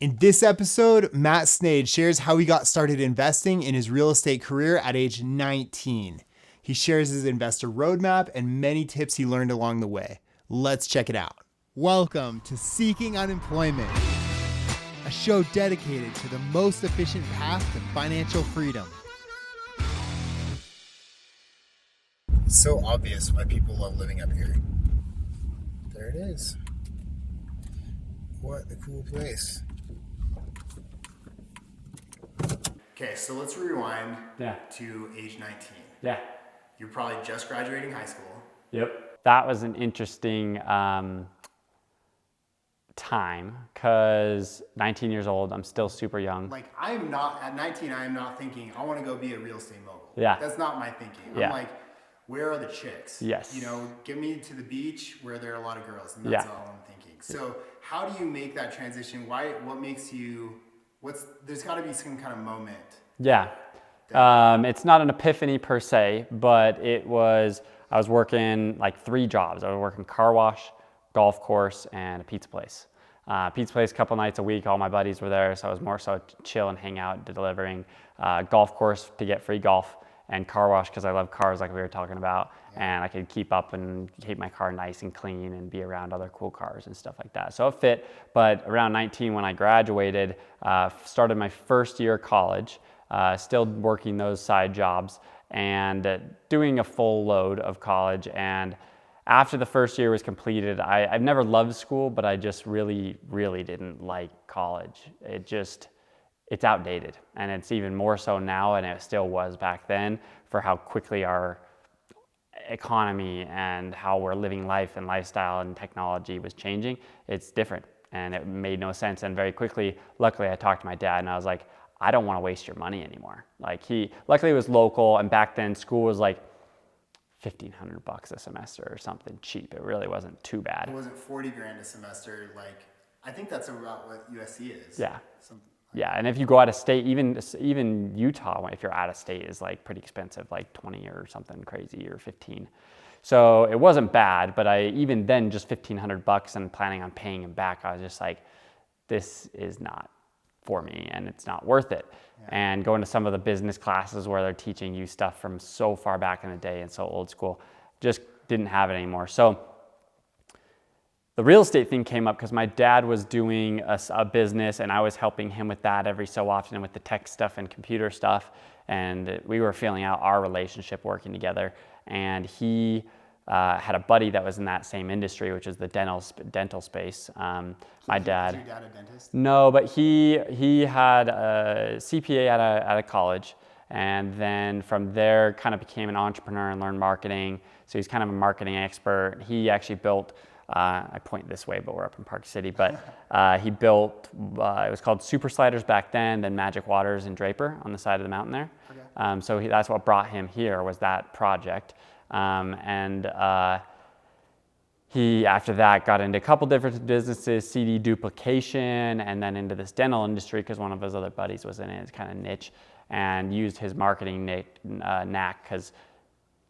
In this episode, Matt Sneyd shares how he got started investing in his real estate career at age 19. He shares his investor roadmap and many tips he learned along the way. Let's check it out. Welcome to Seeking Unemployment, a show dedicated to the most efficient path to financial freedom. It's so obvious why people love living up here. There it is. What a cool place. Okay, so let's rewind to age 19. Yeah. You're probably just graduating high school. Yep. That was an interesting time because 19 years old, I'm still super young. Like, I'm not, at 19, I am not thinking, I want to go be a real estate mogul. Yeah. That's not my thinking. Yeah. I'm like, where are the chicks? Yes. You know, get me to the beach where there are a lot of girls, and that's all I'm thinking. So how do you make that transition? What makes you, there's got to be some kind of moment. Yeah. It's not an epiphany per se, but I was working like 3 jobs. I was working car wash, golf course, and a pizza place. Pizza place a couple nights a week. All my buddies were there, so I was more so chill and hang out, delivering. Golf course to get free golf, and car wash because I love cars like we were talking about, and I could keep up and keep my car nice and clean and be around other cool cars and stuff like that. So it fit, but around 19 when I graduated, started my first year of college, still working those side jobs and doing a full load of college. And after the first year was completed, I've never loved school, but I just really, really didn't like college. It's outdated, and it's even more so now, and it still was back then, for how quickly our economy and how we're living life and lifestyle and technology was changing. It's different, and it made no sense. And very quickly, luckily, I talked to my dad, and I was like, I don't want to waste your money anymore. Like, luckily it was local, and back then school was like $1,500 a semester or something cheap. It really wasn't too bad. It wasn't 40 grand a semester. Like, I think that's about what USC is. Yeah. Yeah, and if you go out of state, even Utah, if you're out of state, is like pretty expensive, like 20 or something crazy, or 15. So it wasn't bad, but even then, just $1,500 and planning on paying him back, I was just like, this is not for me, and it's not worth it. Yeah. And going to some of the business classes where they're teaching you stuff from so far back in the day and so old school, just didn't have it anymore. So the real estate thing came up because my dad was doing a business, and I was helping him with that every so often, and with the tech stuff and computer stuff. And we were feeling out our relationship working together. And he had a buddy that was in that same industry, which is the dental space. My dad. Is your dad a dentist? No, but he had a CPA at a college, and then from there kind of became an entrepreneur and learned marketing. So he's kind of a marketing expert. He actually built. I point this way, but we're up in Park City. But he built, it was called Super Sliders back then Magic Waters in Draper on the side of the mountain there. Okay. So that's what brought him here, was that project. He, after that, got into a couple different businesses, CD duplication, and then into this dental industry because one of his other buddies was in it. It's kind of niche, and used his marketing knack because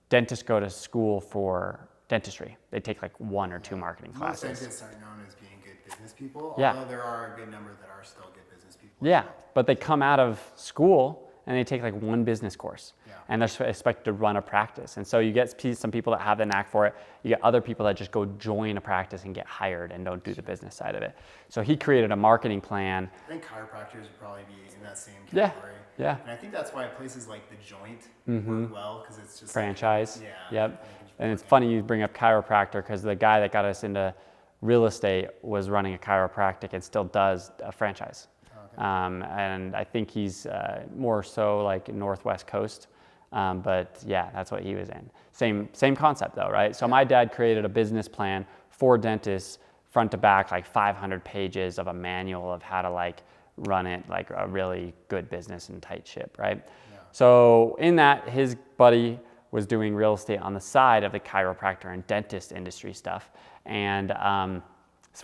dentists go to school for dentistry. They take like 1 or 2 marketing classes. Most dentists are known as being good business people, yeah. Although there are a good number that are still good business people. Yeah, but they come out of school and they take like 1 business course, and they're expected to run a practice. And so you get some people that have the knack for it. You get other people that just go join a practice and get hired and don't do the business side of it. So he created a marketing plan. I think chiropractors would probably be in that same category. Yeah. And I think that's why places like The Joint work well, because it's just franchise. Like, Yep. And it's funny you bring up chiropractor, because the guy that got us into real estate was running a chiropractic and still does a franchise. Okay. And I think he's more so like Northwest Coast. But yeah, that's what he was in. Same concept though, right? So my dad created a business plan for dentists, front to back, like 500 pages of a manual of how to like run it like a really good business and tight ship, right? Yeah. So in that, his buddy was doing real estate on the side of the chiropractor and dentist industry stuff, and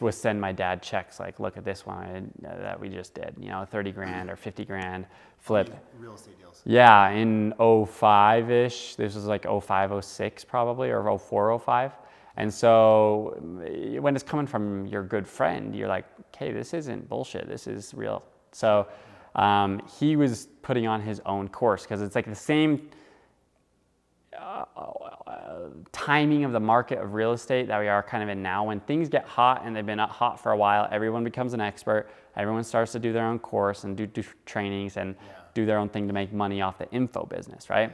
was send my dad checks like, look at this one that we just did, 30 grand or 50 grand flip. Real estate deals. Yeah, in 05-ish. This was like 05, 06 probably, or 04, 05. And so when it's coming from your good friend, you're like, okay, this isn't bullshit. This is real. So he was putting on his own course because it's like the same timing of the market of real estate that we are kind of in now. When things get hot and they've been hot for a while, everyone becomes an expert. Everyone starts to do their own course and do trainings and do their own thing to make money off the info business, right?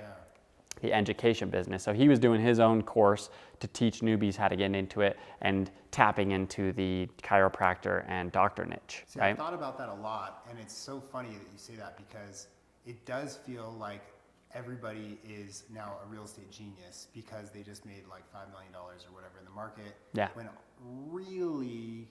The education business. So he was doing his own course to teach newbies how to get into it and tapping into the chiropractor and doctor niche. See, right? I've thought about that a lot, and it's so funny that you say that because it does feel like everybody is now a real estate genius because they just made like $5 million or whatever in the market. Yeah. When really,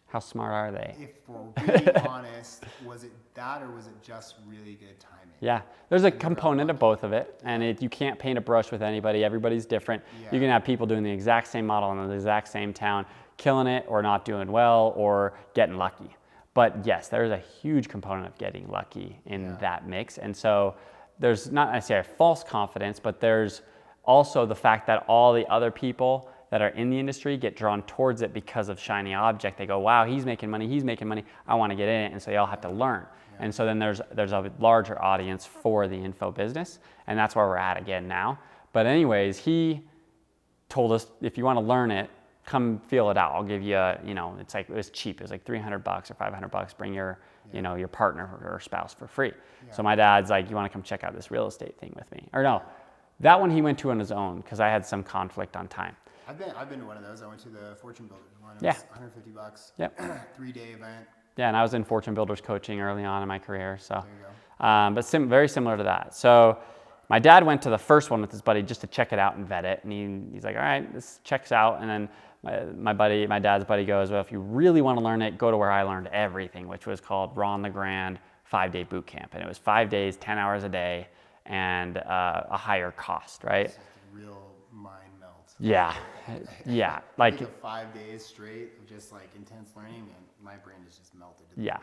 how smart are they? if we're really honest, was it that or was it just really good timing? Yeah, there's a component of both of it, and you can't paint a brush with anybody. Everybody's different. Yeah. You can have people doing the exact same model in the exact same town, killing it or not doing well or getting lucky. But yes, there's a huge component of getting lucky in that mix. And so there's not necessarily false confidence, but there's also the fact that all the other people that are in the industry get drawn towards it because of shiny object. They go, wow, he's making money, I want to get in it. And so they all have to learn. And so then there's a larger audience for the info business, and that's where we're at again now. But anyways, he told us, if you want to learn it, come feel it out. I'll give you it's like, it was cheap. It was like $300 or $500. Bring your, your partner or spouse for free. So my dad's like, you want to come check out this real estate thing with me? Or no, that one he went to on his own because I had some conflict on time. I've been to one of those. I went to the Fortune Builders one. It was $150. Yep. 3-day event. Yeah, and I was in Fortune Builders coaching early on in my career. So, There you go. but very similar to that. So my dad went to the first one with his buddy just to check it out and vet it. And he's like, all right, this checks out. And then my dad's buddy goes, well, if you really want to learn it, go to where I learned everything, which was called Ron LeGrand 5-day boot camp. And it was 5 days, 10 hours a day, and a higher cost, right? It's a real mind melt. Yeah. Like a 5 days straight of just like intense learning, and my brain is just melted. Yeah.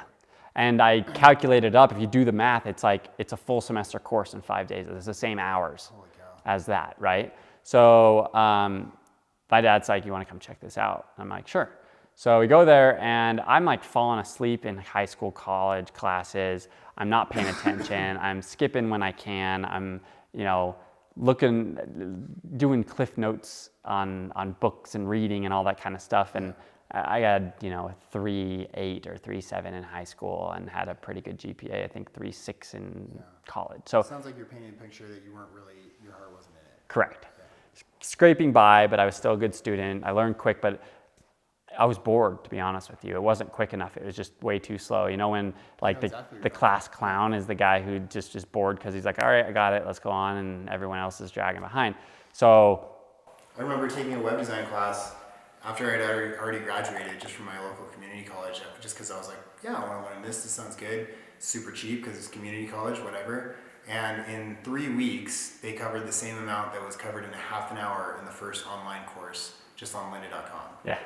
And I calculated up, if you do the math, it's like, it's a full semester course in 5 days. It's the same hours as that, right? So my dad's like, you want to come check this out? I'm like, sure. So we go there, and I'm like falling asleep in high school, college classes. I'm not paying attention. I'm skipping when I can. I'm, doing cliff notes on books and reading and all that kind of stuff. And I had, a 3.8 or 3.7 in high school and had a pretty good GPA, I think 3.6 in college. So it sounds like you're painting a picture that you weren't really, your heart wasn't in it. Correct. Yeah. Scraping by, but I was still a good student. I learned quick, but I was bored, to be honest with you. It wasn't quick enough. It was just way too slow. When like the class clown is the guy who just bored because he's like, all right, I got it, let's go on, and everyone else is dragging behind. So I remember taking a web design class after I'd already graduated just from my local community college, just because I was like, yeah, I want to learn this. This sounds good. Super cheap because it's community college, whatever. And in 3 weeks, they covered the same amount that was covered in a half an hour in the first online course, just on lynda.com. Yeah.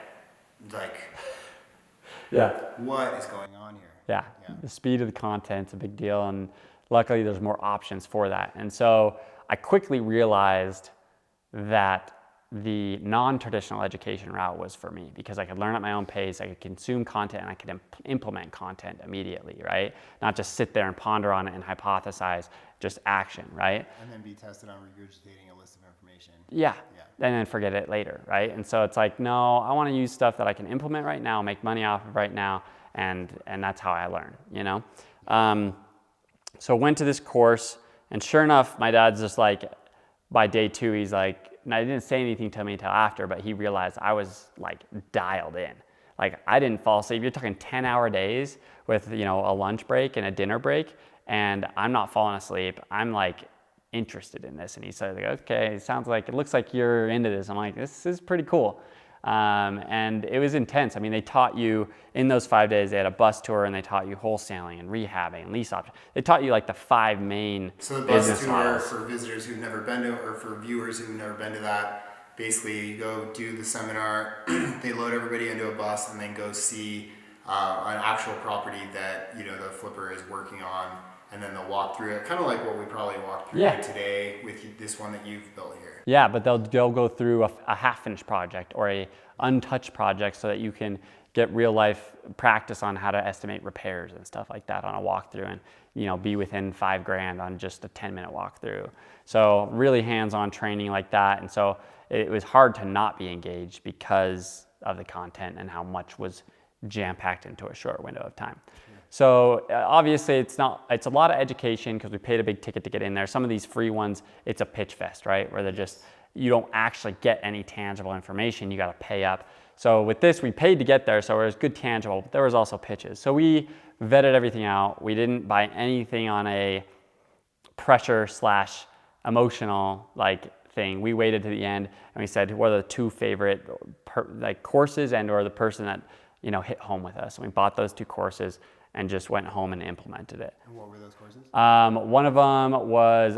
Like, yeah. What is going on here? Yeah. The speed of the content's a big deal, and luckily there's more options for that. And so I quickly realized that the non-traditional education route was for me because I could learn at my own pace, I could consume content, and I could implement content immediately, right? Not just sit there and ponder on it and hypothesize, just action, right? And then be tested on regurgitating a list of information. Yeah. And then forget it later, right? And so it's like, no, I want to use stuff that I can implement right now, make money off of right now, and that's how I learn, So went to this course, and sure enough, my dad's just like, by day 2, he's like, and I didn't say anything to me until after, but he realized I was like dialed in. Like I didn't fall asleep. You're talking 10-hour days with, a lunch break and a dinner break, and I'm not falling asleep. I'm like interested in this. And he said, okay, it looks like you're into this. I'm like, this is pretty cool. And it was intense. I mean, they taught you in those 5 days, they had a bus tour, and they taught you wholesaling and rehabbing and lease options. They taught you like the 5 main So the business bus tour models. for visitors who've never been to, or for viewers who've never been to that, basically you go do the seminar, they load everybody into a bus and then go see an actual property that, you know, the flipper is working on, and then they'll walk through it, kind of like what we probably walked through today with this one that you've built here. Yeah, but they'll go through a half-finished project or a untouched project so that you can get real life practice on how to estimate repairs and stuff like that on a walkthrough, and you know, be within $5,000 on just a 10-minute walkthrough. So really hands-on training like that, and so it was hard to not be engaged because of the content and how much was jam-packed into a short window of time. So obviously it's a lot of education because we paid a big ticket to get in there. Some of these free ones, it's a pitch fest, right? Where they're just, you don't actually get any tangible information, you got to pay up. So with this, we paid to get there, so it was good tangible, but there was also pitches. So we vetted everything out. We didn't buy anything on a pressure / emotional like thing. We waited to the end and we said, what are the two favorite courses and or the person that, you know, hit home with us. And we bought those 2 courses and just went home and implemented it. And what were those courses? One of them was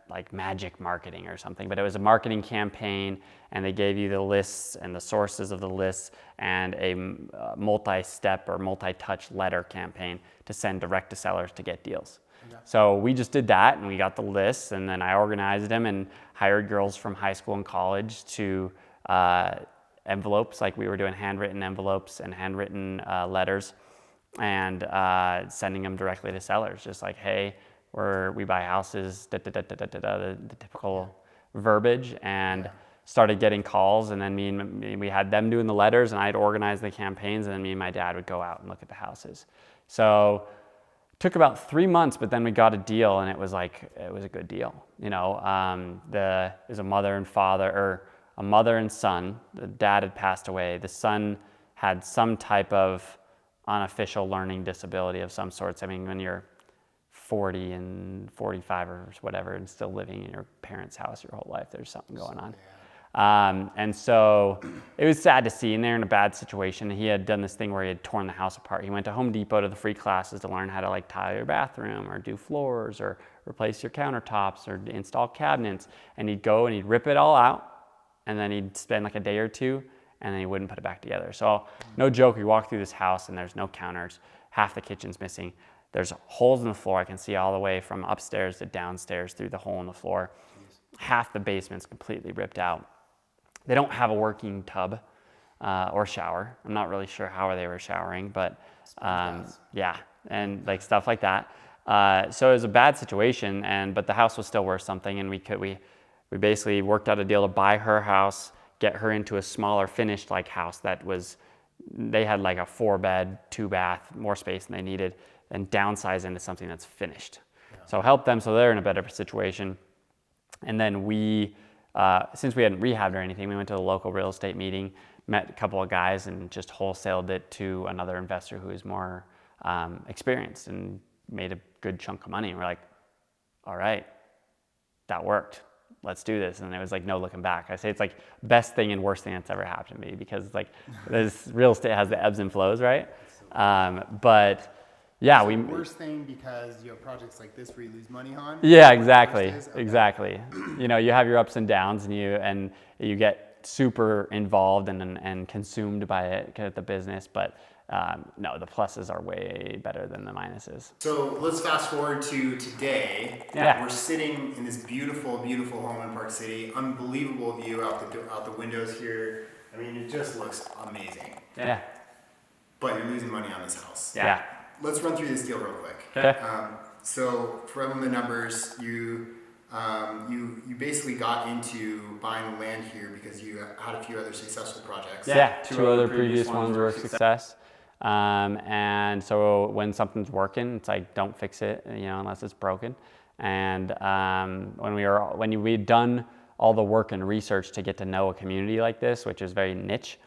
like magic marketing or something, but it was a marketing campaign, and they gave you the lists and the sources of the lists and a multi-step or multi-touch letter campaign to send direct to sellers to get deals. Okay. So we just did that, and we got the lists, and then I organized them and hired girls from high school and college to envelopes, like we were doing handwritten envelopes and handwritten letters, and sending them directly to sellers, just like, hey, we buy houses, the typical verbiage, and started getting calls, and then we had them doing the letters, and I'd organize the campaigns, and then me and my dad would go out and look at the houses. So took about 3 months, but then we got a deal, and it was a good deal. You know, there's a mother and son. The dad had passed away. The son had some type of unofficial learning disability of some sorts. I mean, when you're 40 and 45 or whatever and still living in your parents' house your whole life, there's something going on. And so it was sad to see, and they're in a bad situation. He had done this thing where he had torn the house apart. He went to Home Depot to the free classes to learn how to like tile your bathroom or do floors or replace your countertops or install cabinets. And he'd go and he'd rip it all out, and then he'd spend like a day or two, and then he wouldn't put it back together. So no joke, we walk through this house and there's no counters. Half the kitchen's missing. There's holes in the floor. I can see all the way from upstairs to downstairs through the hole in the floor. Half the basement's completely ripped out. They don't have a working tub or shower. I'm not really sure how they were showering, but yeah, and like stuff like that. So it was a bad situation, but the house was still worth something, and we basically worked out a deal to buy her house, get her into a smaller finished like house they had like a 4-bed, 2-bath, more space than they needed, and downsize into something that's finished. Yeah. So help them so they're in a better situation. And then we, since we hadn't rehabbed or anything, we went to the local real estate meeting, met a couple of guys, and just wholesaled it to another investor who is more experienced and made a good chunk of money. And we're like, all right, that worked. Let's do this. And it was like no looking back. I say it's like best thing and worst thing that's ever happened to me, because it's like this real estate has the ebbs and flows, right? But yeah, worst thing because you have projects like this where you lose money on. Yeah, exactly, exactly. You know, you have your ups and downs, and you get super involved and consumed by it, the business. But no, the pluses are way better than the minuses. So let's fast forward to today. Yeah. We're sitting in this beautiful, beautiful home in Park City. Unbelievable view out the windows here. I mean, it just looks amazing. Yeah. But you're losing money on this house. Yeah. Let's run through this deal real quick. Okay. So from the numbers, you basically got into buying the land here because you had a few other successful projects. Yeah, two other previous ones were a success. And so when something's working, it's like, don't fix it, unless it's broken. And when we'd done all the work and research to get to know a community like this, which is very niche,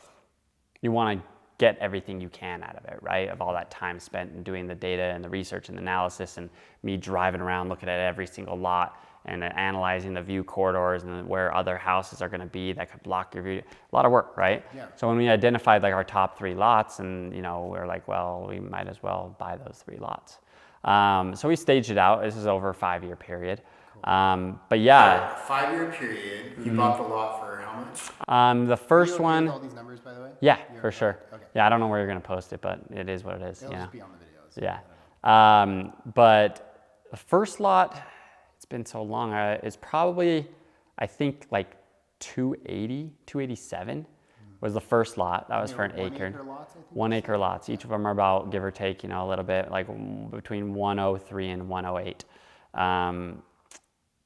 you want to get everything you can out of it, right? Of all that time spent in doing the data and the research and analysis, and me driving around looking at every single lot and analyzing the view corridors and where other houses are going to be that could block your view. A lot of work, right? Yeah. So when we identified like our top 3 lots, and we're like, well, we might as well buy those 3 lots. So we staged it out. This is over a 5-year period. But yeah, A 5-year period. You bought the lot for how much? the first Are you okay one, with all these numbers, by the way? yeah, You're for sure. okay. Yeah, I don't know where you're gonna post it, but it is what it is. It'll You know? just be on the videos. Yeah. I don't know. But the first lot, it's been so long, is probably, I think like 280, 287 was the first lot. That was for an acre. 1 acre lots, I think. 1 acre lots. Each of them are about, give or take, you know, a little bit, like between 103 and 108.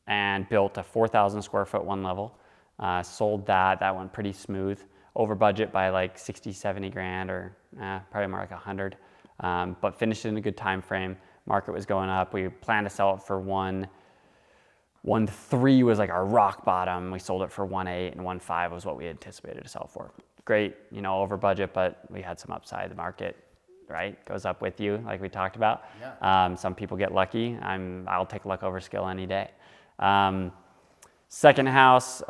And built a 4,000 square foot one level. Sold that. That went pretty smooth. Over budget by like 60, 70 grand, or probably more like 100. But finished in a good time frame. Market was going up. We planned to sell it for 1.3 was like our rock bottom. We sold it for 1.8, and 1.5 was what we anticipated to sell for. Great, you know, over budget, but we had some upside. The market, right, goes up with you, like we talked about. Yeah. Some people get lucky. I'll take luck over skill any day. Second house,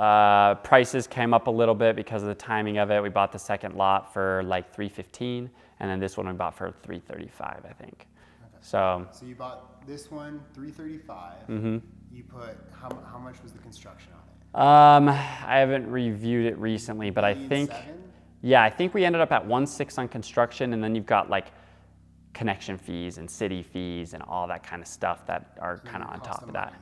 prices came up a little bit because of the timing of it. We bought the second lot for like 315, and then this one we bought for 335, I think. Okay. So you bought this one 335. You put how much was the construction on it? I haven't reviewed it recently, but I think, 1.7? yeah, I think we ended up at 1.6 on construction, and then you've got like connection fees and city fees and all that kind of stuff that are kind of on top of that.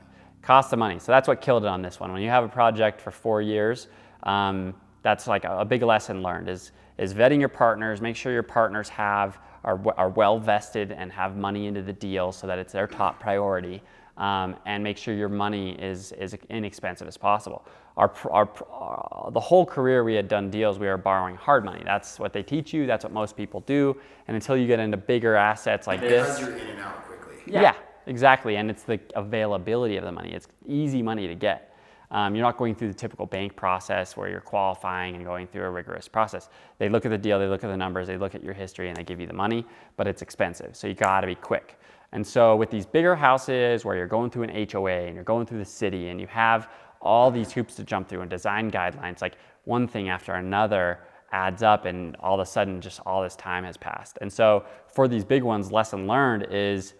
Cost of money. So that's what killed it on this one. When you have a project for 4 years, that's like a big lesson learned is vetting your partners. Make sure your partners are well vested and have money into the deal so that it's their top priority. And make sure your money is as inexpensive as possible. The whole career we had done deals, we were borrowing hard money. That's what they teach you. That's what most people do. And until you get into bigger assets like this, because you're in and out quickly. yeah, exactly. And it's the availability of the money. It's easy money to get. You're not going through the typical bank process where you're qualifying and going through a rigorous process. They look at the deal, they look at the numbers, they look at your history, and they give you the money, but it's expensive. So you gotta be quick. And so with these bigger houses where you're going through an HOA and you're going through the city and you have all these hoops to jump through and design guidelines, like one thing after another adds up, and all of a sudden just all this time has passed. And so for these big ones, lesson learned is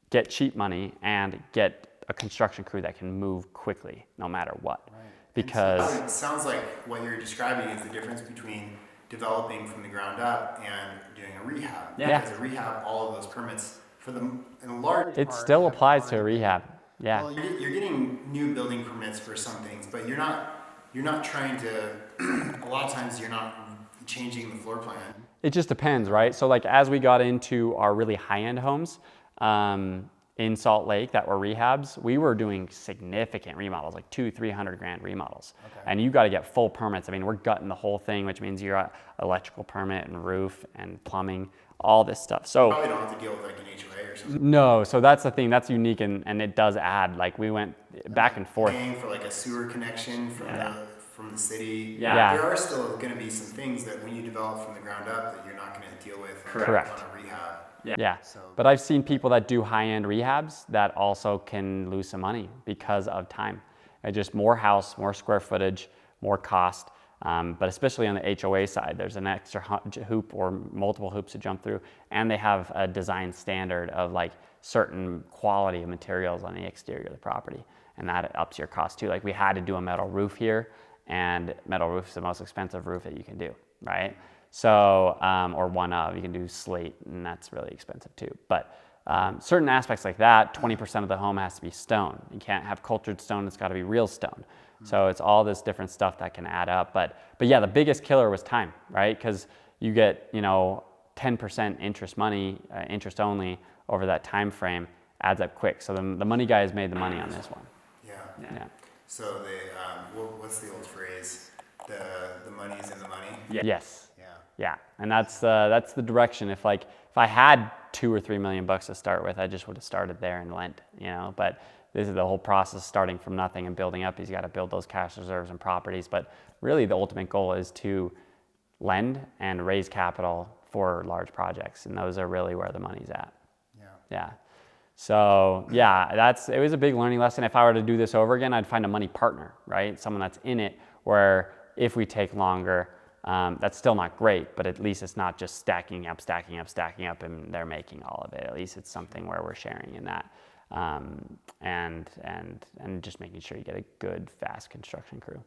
get cheap money and get a construction crew that can move quickly no matter what. Right. Because it sounds like what you're describing is the difference between developing from the ground up and doing a rehab. Yeah. Because a rehab, all of those permits for them in a large it still applies to a rehab. Yeah. Well, you're getting new building permits for some things, but you're not trying to a lot of times you're not changing the floor plan. It just depends, right? So like as we got into our really high-end homes, in Salt Lake that were rehabs, we were doing significant remodels, like 200-300 grand remodels. Okay. And you got to get full permits. I mean, we're gutting the whole thing, which means you're at electrical permit and roof and plumbing, all this stuff. So you probably don't have to deal with like an HOA or something. No, so that's the thing. That's unique, and it does add. Like we went back and forth. Paying for like a sewer connection from the city. Yeah. There are still going to be some things that when you develop from the ground up that you're not going to deal with Correct. on a rehab. Yeah. So, but I've seen people that do high-end rehabs that also can lose some money because of time. Just more house, more square footage, more cost. But especially on the HOA side, there's an extra hoop or multiple hoops to jump through, and they have a design standard of like certain quality of materials on the exterior of the property, and that ups your cost too. Like we had to do a metal roof here, and metal roof is the most expensive roof that you can do, right? So, or one of, you can do slate, and that's really expensive too. But certain aspects like that, 20% of the home has to be stone. You can't have cultured stone, it's gotta be real stone. So it's all this different stuff that can add up. But yeah, the biggest killer was time, right? Because you get, 10% interest money, interest only over that time frame adds up quick. So the money guys made the money on this one. Yeah. So what's the old phrase? The money's in the money? Yes. Yeah, and that's the direction. If I had $2 or $3 million to start with, I just would have started there and lent, But this is the whole process, starting from nothing and building up. He's got to build those cash reserves and properties. But really, the ultimate goal is to lend and raise capital for large projects, and those are really where the money's at. Yeah. So yeah, it was a big learning lesson. If I were to do this over again, I'd find a money partner, right? Someone that's in it, where if we take longer, that's still not great, but at least it's not just stacking up, and they're making all of it. At least it's something where we're sharing in that. and just making sure you get a good, fast construction crew.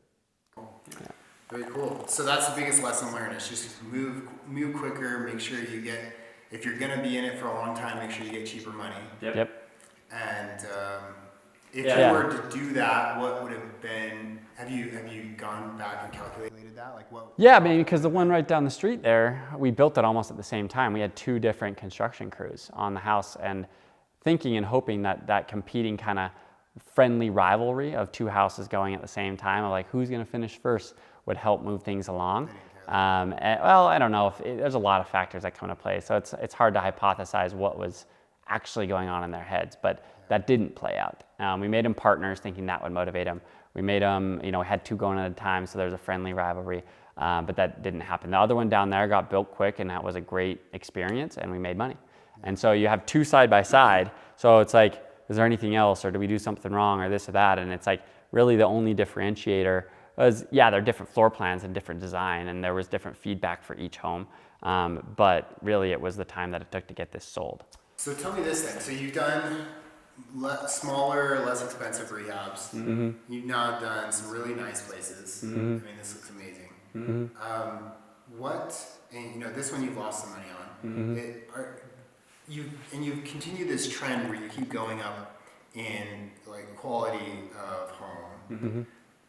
Cool. Yeah. Very cool. So that's the biggest lesson learned is just move quicker, make sure you get, if you're going to be in it for a long time, make sure you get cheaper money. Yep. And if you were to do that, what would have been, have you gone back and calculated that? Like what? Yeah, I mean, because the one right down the street there, we built it almost at the same time. We had 2 different construction crews on the house, and thinking and hoping that that competing kind of friendly rivalry of 2 houses going at the same time, of like who's going to finish first, would help move things along. Well, I don't know if there's a lot of factors that come into play, so it's hard to hypothesize what was actually going on in their heads, but that didn't play out. We made them partners, thinking that would motivate them. We made them, we had 2 going at a time, so there's a friendly rivalry, but that didn't happen. The other one down there got built quick, and that was a great experience, and we made money. And so you have 2 side by side, so it's like, is there anything else, or do we do something wrong, or this or that? And it's like, really the only differentiator was, yeah, there are different floor plans and different design, and there was different feedback for each home, but really it was the time that it took to get this sold. So tell me this then. So you've done smaller, less expensive rehabs. Mm-hmm. You've now done some really nice places. Mm-hmm. I mean, this looks amazing. Mm-hmm. And this one you've lost some money on. Mm-hmm. You've continued this trend where you keep going up in like quality of home.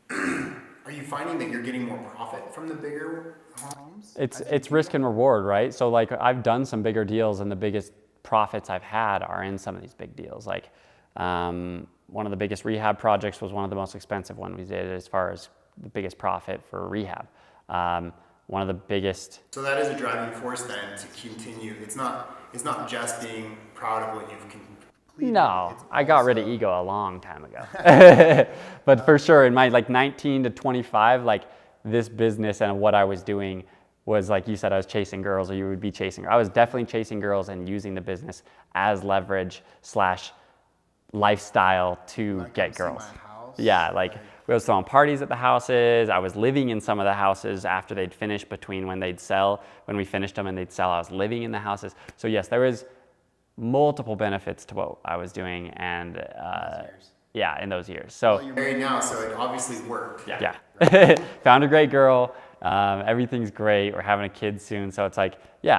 Mm-hmm. Are you finding that you're getting more profit from the bigger homes? It's risk and reward, right? So like I've done some bigger deals, and the biggest profits I've had are in some of these big deals. Like one of the biggest rehab projects was one of the most expensive ones we did as far as the biggest profit for rehab. One of the biggest. So that is a driving force then to continue. It's not just being proud of what you've completed. No, I got rid of ego a long time ago. But for sure, in my 19 to 25, this business and what I was doing was, like you said, I was chasing girls, or you would be chasing. I was definitely chasing girls and using the business as leverage / lifestyle to get girls. Yeah, we was throwing parties at the houses. I was living in some of the houses after they'd finish, between when they'd sell, when we finished them and they'd sell, I was living in the houses. So yes, there was multiple benefits to what I was doing, and in those years. So you're married now, so it obviously worked. Yeah. Right. Found a great girl. Everything's great. We're having a kid soon, so it's it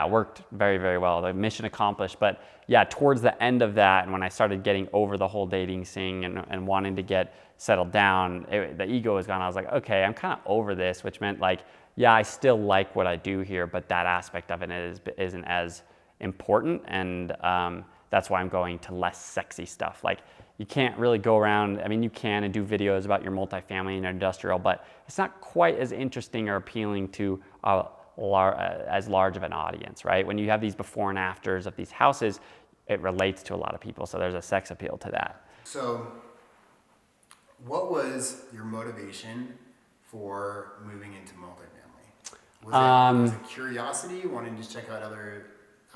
worked very, very well. The mission accomplished. But yeah, towards the end of that, and when I started getting over the whole dating thing and wanting to get settled down, the ego was gone. I was like, okay, I'm kind of over this, which meant I still like what I do here, but that aspect of it isn't as important, and that's why I'm going to less sexy stuff. You can't really go around, you can and do videos about your multifamily and industrial, but it's not quite as interesting or appealing to as large of an audience, right? When you have these before and afters of these houses, it relates to a lot of people, so there's a sex appeal to that. So what was your motivation for moving into multifamily? Was it curiosity, wanting to check out other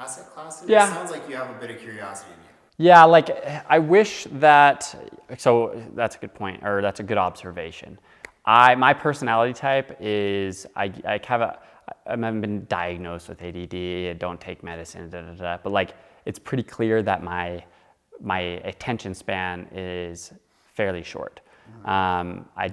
asset classes? Yeah. It sounds like you have a bit of curiosity in you. Yeah, I wish that, so that's a good point, or that's a good observation. My personality type is, I haven't been diagnosed with ADD, I don't take medicine, but it's pretty clear that my attention span is fairly short. I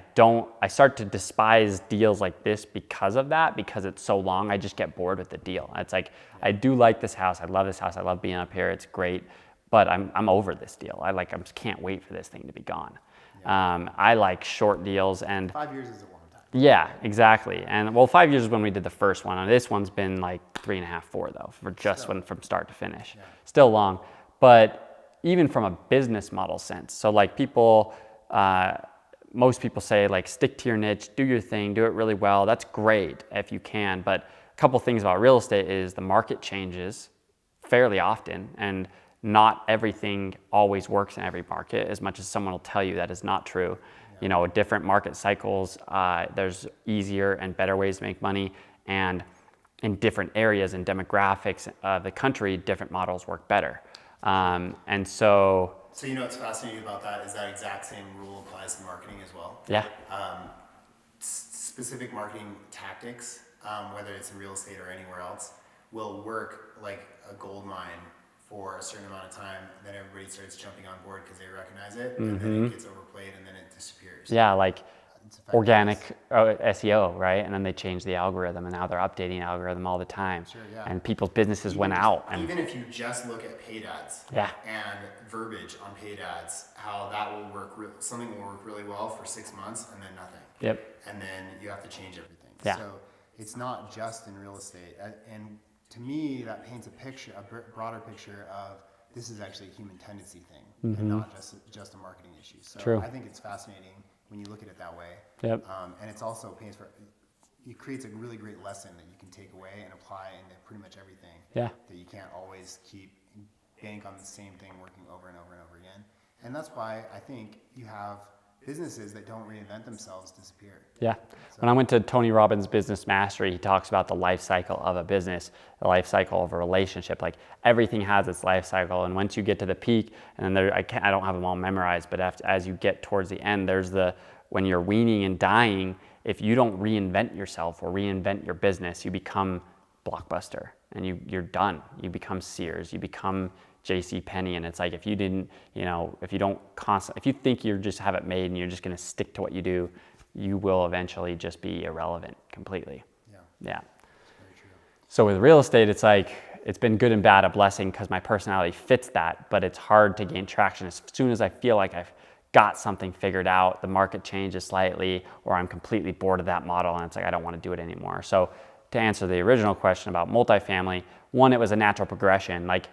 start to despise deals like this because of that, because it's so long, I just get bored with the deal. It's I do like this house, I love this house, I love being up here, it's great, but I'm over this deal. I just can't wait for this thing to be gone. Yeah. I like short deals, and 5 years is a long time. Yeah, exactly. And 5 years is when we did the first one, and this one's been 3.5, 4 though, for just from start to finish. Yeah. Still long, but even from a business model sense. So people, most people say stick to your niche, do your thing, do it really well. That's great if you can, but a couple things about real estate is the market changes fairly often, and not everything always works in every market. As much as someone will tell you that is not true. Yeah. Different market cycles, there's easier and better ways to make money, and in different areas and demographics of the country, different models work better. And so what's fascinating about that is that exact same rule applies to marketing as well. Yeah. Specific marketing tactics, whether it's in real estate or anywhere else, will work like a gold mine for a certain amount of time, then everybody starts jumping on board because they recognize it, and then it gets overplayed, and then it disappears. Yeah, like It's effective. organic SEO, right? And then they changed the algorithm, and now they're updating the algorithm all the time. Sure, yeah. And people's businesses went out. And Even if you just look at paid ads Yeah. and verbiage on paid ads, how that will work, something will work really well for 6 months and then nothing. Yep. And then you have to change everything. Yeah. So it's not just in real estate. And to me, that paints a picture, a broader picture of this is actually a human tendency thing and not just a marketing issue. So True. I think it's fascinating when you look at it that way. Yep. And it's also paints for, it creates a really great lesson that you can take away and apply into pretty much everything. Yeah. That you can't always bank on the same thing working over and over and over again. And that's why I think you have businesses that don't reinvent themselves disappear. Yeah. When I went to Tony Robbins' Business Mastery, he talks about the life cycle of a business, the life cycle of a relationship. Like everything has its life cycle, and once you get to the peak, and then I don't have them all memorized, but as you get towards the end, there's when you're weaning and dying. If you don't reinvent yourself or reinvent your business, you become Blockbuster, and you're done. You become Sears. You become J.C. Penney, and it's like if you didn't, if you think you just have it made and you're just going to stick to what you do, you will eventually just be irrelevant completely. Yeah. Yeah. Very true. So with real estate, it's like it's been good and bad, a blessing because my personality fits that, but it's hard to gain traction as soon as I feel like I've got something figured out, the market changes slightly, or I'm completely bored of that model and it's like I don't want to do it anymore. So to answer the original question about multifamily, one, it was a natural progression. Like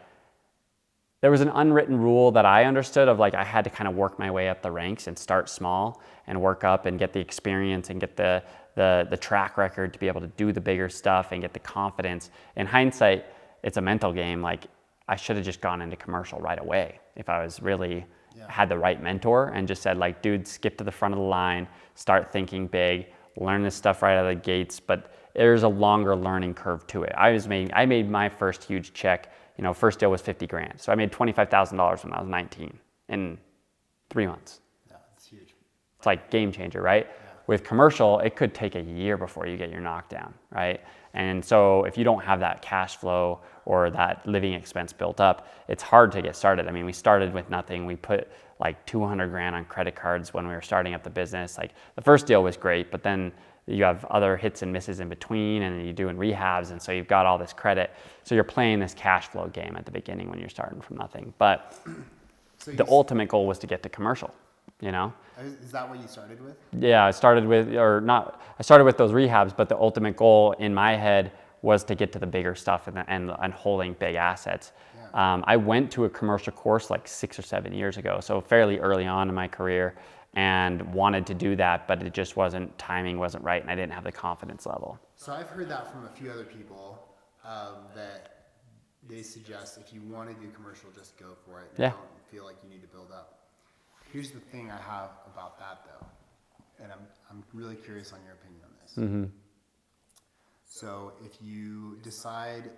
there was an unwritten rule that I understood of like I had to kind of work my way up the ranks and start small and work up and get the experience and get the track record to be able to do the bigger stuff and get the confidence. In hindsight, it's a mental game. Like I should have just gone into commercial right away if I was really had the right mentor and just said like, dude, skip to the front of the line, start thinking big, learn this stuff right out of the gates. But there's a longer learning curve to it. I made my first huge check. First deal was 50 grand. So I made $25,000 when I was 19 in 3 months. Yeah, it's huge. It's like game changer, right? Yeah. With commercial, it could take a year before you get your knockdown, right? And so if you don't have that cash flow or that living expense built up, it's hard to get started. I mean, we started with nothing. We put like 200 grand on credit cards when we were starting up the business. Like the first deal was great, but then you have other hits and misses in between, and you're doing rehabs, and so you've got all this credit. So you're playing this cash flow game at the beginning when you're starting from nothing. But the ultimate goal was to get to commercial, Is that what you started with? Yeah, I started with those rehabs, but the ultimate goal in my head was to get to the bigger stuff and holding big assets. Yeah. I went to a commercial course like 6 or 7 years ago, so fairly early on in my career, and wanted to do that, but it just timing wasn't right, and I didn't have the confidence level. So I've heard that from a few other people, that they suggest if you want to do commercial, just go for it. Yeah. Don't feel like you need to build up. Here's the thing I have about that though, and I'm really curious on your opinion on this. Mm-hmm. So if you decide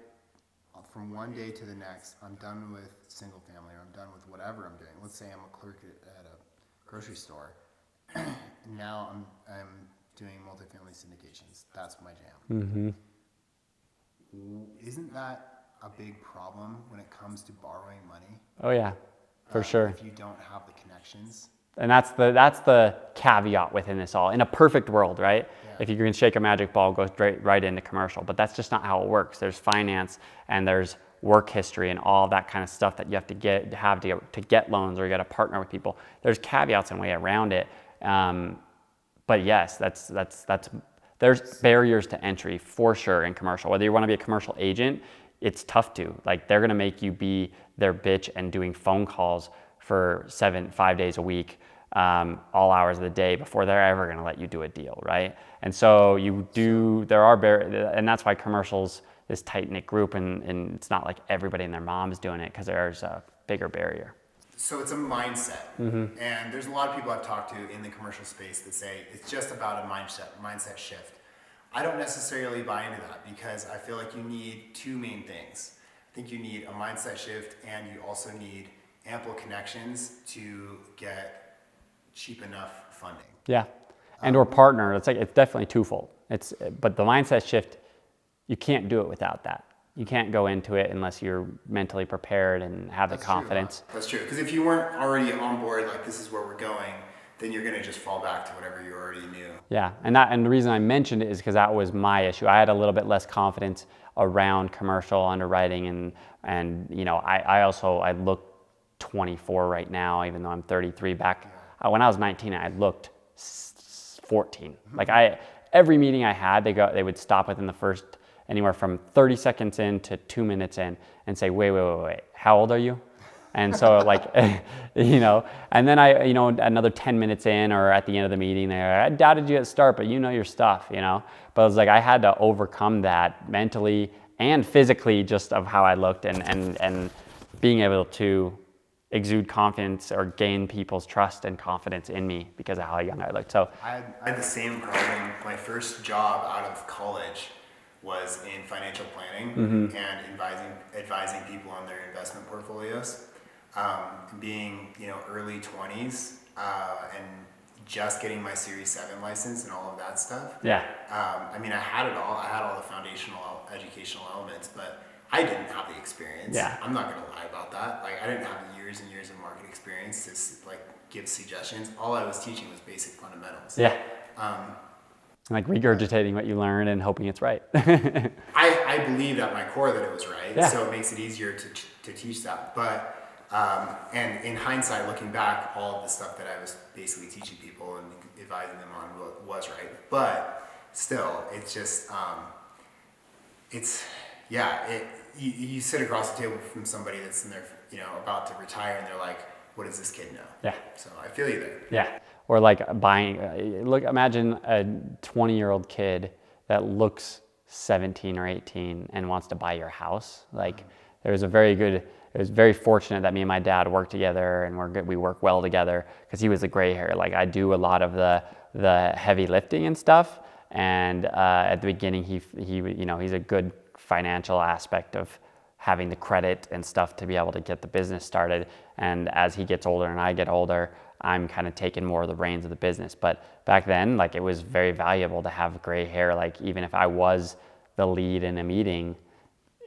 from one day to the next, I'm done with single family, or I'm done with whatever I'm doing. Let's say I'm a clerk at a grocery store. Now I'm doing multifamily syndications. That's my jam. Mm-hmm. Isn't that a big problem when it comes to borrowing money? Oh yeah, for sure. If you don't have the connections. And that's the caveat within this all. In a perfect world, right? Yeah. If you can shake a magic ball, go right into commercial. But that's just not how it works. There's finance and there's work history and all that kind of stuff that you have to get loans, or you got to partner with people. There's caveats and way around it. But yes, there's barriers to entry for sure in commercial. Whether you want to be a commercial agent, it's tough to. Like they're going to make you be their bitch and doing phone calls for 5 days a week, all hours of the day before they're ever going to let you do a deal, right? And so there are barriers, and that's why commercials, this tight-knit group, and it's not like everybody and their mom's doing it because there's a bigger barrier. So it's a mindset, and there's a lot of people I've talked to in the commercial space that say it's just about a mindset shift. I don't necessarily buy into that because I feel like you need two main things. I think you need a mindset shift, and you also need ample connections to get cheap enough funding. Yeah, or partner. It's definitely twofold. But the mindset shift, you can't do it without that. You can't go into it unless you're mentally prepared and have the confidence. That's true. Because if you weren't already on board, like this is where we're going, then you're going to just fall back to whatever you already knew. Yeah, and the reason I mentioned it is because that was my issue. I had a little bit less confidence around commercial underwriting, and you know, I look 24 right now, even though I'm 33. Back when I was 19, I looked 14. Like every meeting I had, they would stop within the first anywhere from 30 seconds in to 2 minutes in and say, wait, how old are you? And so like, you know, and then another 10 minutes in or at the end of the meeting there, I doubted you at the start, but you know your stuff, you know? But I was like, I had to overcome that mentally and physically just of how I looked and being able to exude confidence or gain people's trust and confidence in me because of how young I looked. So I had the same problem. My first job out of college was in financial planning and advising people on their investment portfolios. Being, you know, early 20s and just getting my Series 7 license and all of that stuff. Yeah. I mean, I had it all. I had all the foundational educational elements, but I didn't have the experience. Yeah. I'm not going to lie about that. Like, I didn't have years and years of market experience to like give suggestions. All I was teaching was basic fundamentals. Yeah. Like regurgitating what you learned and hoping it's right. I believed at my core that it was right, Yeah. so it makes it easier to teach that. But and in hindsight, looking back, all of the stuff that I was basically teaching people and advising them on was right. But still, it's just you sit across the table from somebody that's in their, you know, about to retire, and they're like, "What does this kid know?" Yeah. So I feel you there. Yeah. Or like buying, imagine a 20-year-old kid that looks 17 or 18 and wants to buy your house. Like it was very fortunate that me and my dad worked together and we work well together because he was a gray hair. Like I do a lot of the heavy lifting and stuff. And at the beginning, he you know, he's a good financial aspect of having the credit and stuff to be able to get the business started. And as he gets older and I get older, I'm kind of taking more of the reins of the business. But back then, like it was very valuable to have gray hair. Like even if I was the lead in a meeting,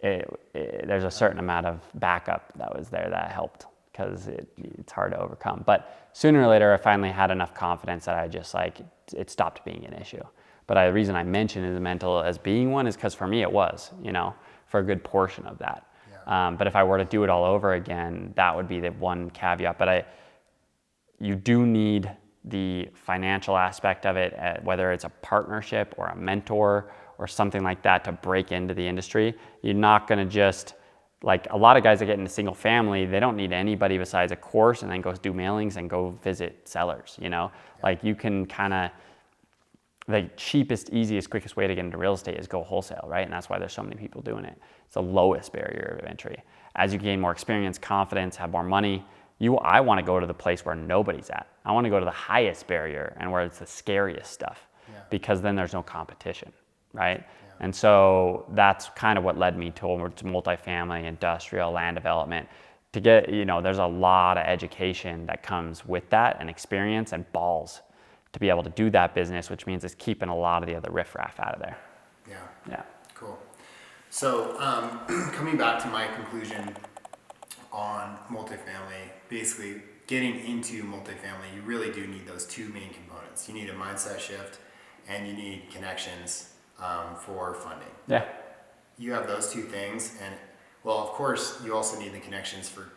there's a certain amount of backup that was there that helped because it's hard to overcome. But sooner or later, I finally had enough confidence that I just like, it stopped being an issue. But the reason I mentioned the mental as being one is because for me it was, you know, for a good portion of that. Yeah. But if I were to do it all over again, that would be the one caveat. But you do need the financial aspect of it, whether it's a partnership or a mentor or something like that to break into the industry. You're not gonna just, like a lot of guys that get into single family, they don't need anybody besides a course and then go do mailings and go visit sellers, you know? Yeah. Like you can kinda, the cheapest, easiest, quickest way to get into real estate is go wholesale, right? And that's why there's so many people doing it. It's the lowest barrier of entry. As you gain more experience, confidence, have more money, I want to go to the place where nobody's at. I want to go to the highest barrier and where it's the scariest stuff, because then there's no competition, right? Yeah. And so that's kind of what led me towards multifamily, industrial, land development. To get, you know, there's a lot of education that comes with that and experience and balls to be able to do that business, which means it's keeping a lot of the other riffraff out of there. Yeah. Yeah. Cool. So coming back to my conclusion on multifamily, basically getting into multifamily, you really do need those two main components. You need a mindset shift and you need connections for funding. Yeah. You have those two things, and well, of course, you also need the connections for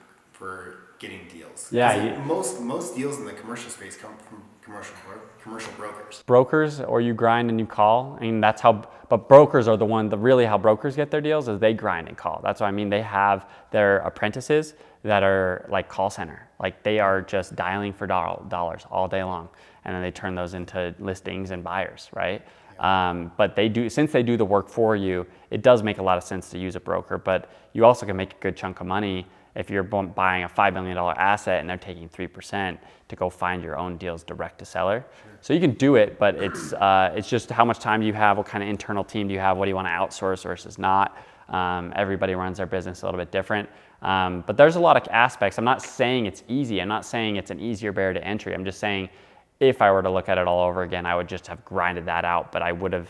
getting deals. Yeah. Most deals in the commercial space come from commercial brokers. Brokers, or you grind and you call. I mean, that's how, but brokers are really how brokers get their deals is they grind and call. That's what I mean. They have their apprentices that are like call center. Like they are just dialing for dollars all day long. And then they turn those into listings and buyers, right? Yeah. But since they do the work for you, it does make a lot of sense to use a broker, but you also can make a good chunk of money if you're buying a $5 million asset and they're taking 3% to go find your own deals direct to seller. Sure. So you can do it, but it's just how much time do you have, what kind of internal team do you have, what do you want to outsource versus not. Everybody runs their business a little bit different. But there's a lot of aspects. I'm not saying it's easy. I'm not saying it's an easier barrier to entry. I'm just saying if I were to look at it all over again, I would just have grinded that out, but I would have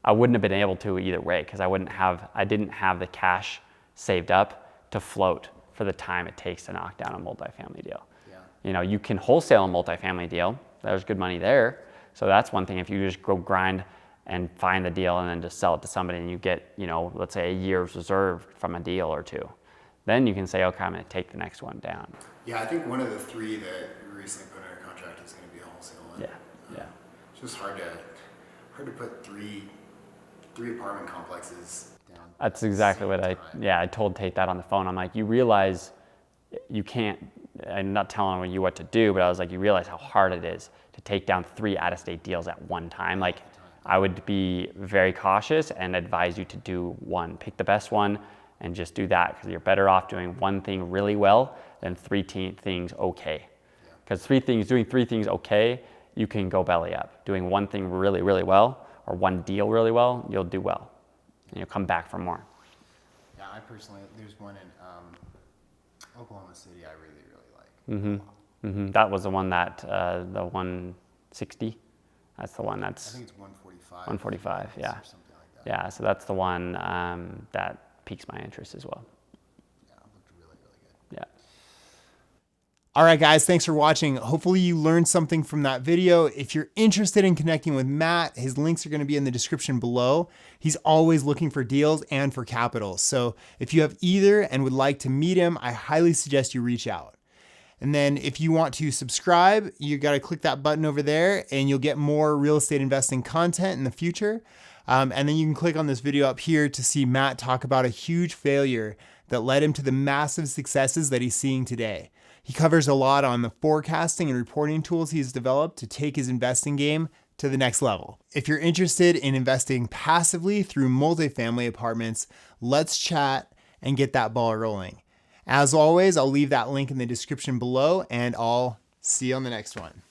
I wouldn't have been able to either way because I didn't have the cash saved up to float for the time it takes to knock down a multifamily deal. Yeah. You know, you can wholesale a multifamily deal. There's good money there. So that's one thing. If you just go grind and find the deal and then just sell it to somebody and you get, you know, let's say a year's reserve from a deal or two, then you can say, okay, I'm going to take the next one down. Yeah, I think one of the 3 that we recently put under contract is going to be a wholesale one. Yeah. It's just hard to put three apartment complexes down. That's exactly what I told Tate that on the phone. I'm like, you realize you can't, I'm not telling you what to do, but I was like, you realize how hard it is to take down 3 out-of-state deals at one time. Like, I would be very cautious and advise you to do one. Pick the best one and just do that, because you're better off doing one thing really well than 3 things okay. Because doing three things okay, you can go belly up. Doing one thing really, really well, or one deal really well, you'll do well. And you'll come back for more. Yeah, I personally, there's one in Oklahoma City I really, really like. That was the one that, the 160, that's the one that's... I think it's 145. 145, yeah. Or something like that. Yeah, so that's the one that piques my interest as well. Yeah, it looked really, really good. Yeah. All right, guys, thanks for watching. Hopefully you learned something from that video. If you're interested in connecting with Matt, his links are going to be in the description below. He's always looking for deals and for capital. So if you have either and would like to meet him, I highly suggest you reach out. And then if you want to subscribe, you got to click that button over there and you'll get more real estate investing content in the future. And then you can click on this video up here to see Matt talk about a huge failure that led him to the massive successes that he's seeing today. He covers a lot on the forecasting and reporting tools he's developed to take his investing game to the next level. If you're interested in investing passively through multifamily apartments, let's chat and get that ball rolling. As always, I'll leave that link in the description below, and I'll see you on the next one.